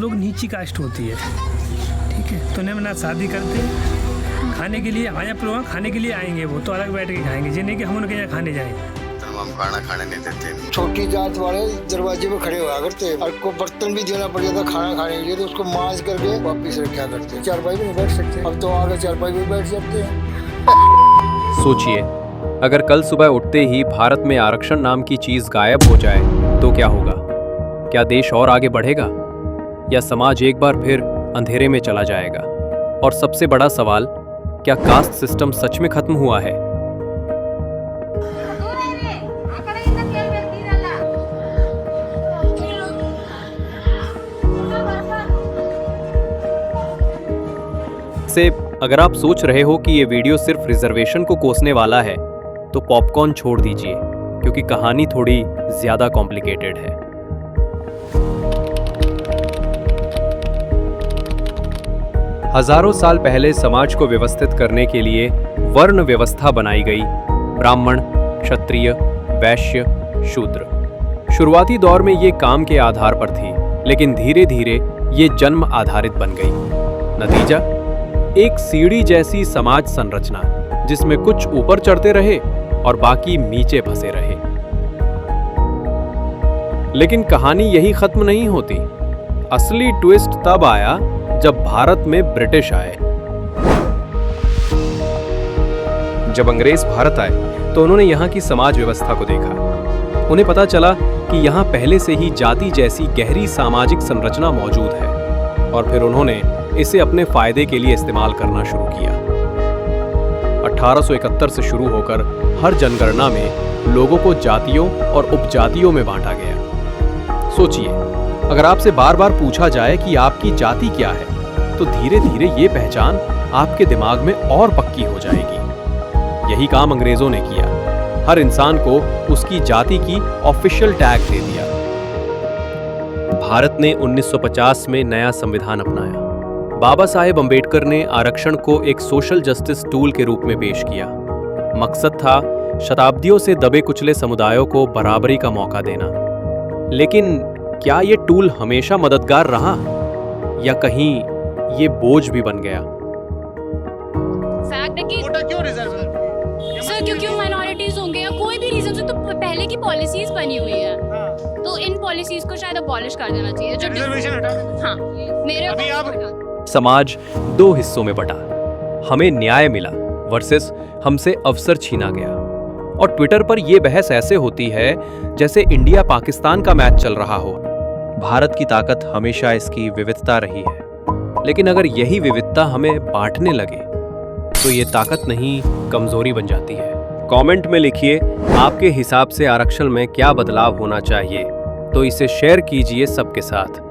लोग नीची कास्ट होती है, ठीक है, तो उन्हें ना शादी करते, खाने के लिए आया प्रोग्राम, खाने के लिए आएंगे वो तो अलग बैठ के खाएंगे, जिन्हें कि हम उनके यहाँ खाने जाएं। हम खाना खाने नहीं देते। छोटी जात वाले दरवाजे पे खड़े हुआ करते और को बर्तन भी देना पड़ जाता खाना खाने के लिए, तो उसको मांज करके वापिस रखा करते। चारपाई पे नहीं बैठ सकते, अब तो आगे चारपाई पे बैठ जाते हैं। सोचिए, अगर कल सुबह उठते ही भारत में आरक्षण नाम की चीज गायब हो जाए तो क्या होगा? क्या देश और आगे बढ़ेगा या समाज एक बार फिर अंधेरे में चला जाएगा? और सबसे बड़ा सवाल, क्या कास्ट सिस्टम सच में खत्म हुआ है? से अगर आप सोच रहे हो कि ये वीडियो सिर्फ रिजर्वेशन को कोसने वाला है तो पॉपकॉर्न छोड़ दीजिए, क्योंकि कहानी थोड़ी ज्यादा कॉम्प्लिकेटेड है। हजारों साल पहले समाज को व्यवस्थित करने के लिए वर्ण व्यवस्था बनाई गई। ब्राह्मण, क्षत्रिय, वैश्य, शूद्र। शुरुआती दौर में ये काम के आधार पर थी, लेकिन धीरे धीरे ये जन्म आधारित बन गई। नतीजा, एक सीढ़ी जैसी समाज संरचना जिसमें कुछ ऊपर चढ़ते रहे और बाकी नीचे फंसे रहे। लेकिन कहानी यही खत्म नहीं होती। असली ट्विस्ट तब आया जब भारत में ब्रिटिश आए। जब अंग्रेज भारत आए तो उन्होंने यहाँ की समाज व्यवस्था को देखा। उन्हें पता चला कि यहाँ पहले से ही जाति जैसी गहरी सामाजिक संरचना मौजूद है, और फिर उन्होंने इसे अपने फायदे के लिए इस्तेमाल करना शुरू किया। 1871 से शुरू होकर हर जनगणना में लोगों को जातियों और उपजातियों में बांटा गया। सोचिए, अगर आपसे बार बार पूछा जाए कि आपकी जाति क्या है, तो धीरे धीरे ये पहचान आपके दिमाग में और पक्की हो जाएगी। यही काम अंग्रेजों ने किया। हर इंसान को उसकी जाति की ऑफिशियल टैग दे दिया। भारत ने 1950 में नया संविधान अपनाया। बाबा साहेब अंबेडकर ने आरक्षण को एक सोशल जस्टिस टूल के रूप में पेश किया। मकसद था शताब्दियों से दबे कुचले समुदायों को बराबरी का मौका देना। लेकिन क्या ये टूल हमेशा मददगार रहा या कहीं ये बोझ भी बन गया? फैक्ट है कि क्यों रिजर्व सर, क्योंकि माइनॉरिटीज होंगे या कोई भी रीजन से, तो पहले की पॉलिसीज बनी हुई है, तो इन पॉलिसीज को शायद अबॉलिश कर देना चाहिए। जो रिजर्वेशन हटा, हाँ, मेरे अभी आप समाज दो हिस्सों में बटा। हमें न्याय मिला वर्सेस हमसे अवसर छीना गया। और ट्विटर पर यह बहस ऐसे होती है जैसे इंडिया पाकिस्तान का मैच चल रहा हो। भारत की ताकत हमेशा इसकी विविधता रही है, लेकिन अगर यही विविधता हमें बांटने लगे तो ये ताकत नहीं, कमजोरी बन जाती है। कमेंट में लिखिए आपके हिसाब से आरक्षण में क्या बदलाव होना चाहिए, तो इसे शेयर कीजिए सबके साथ।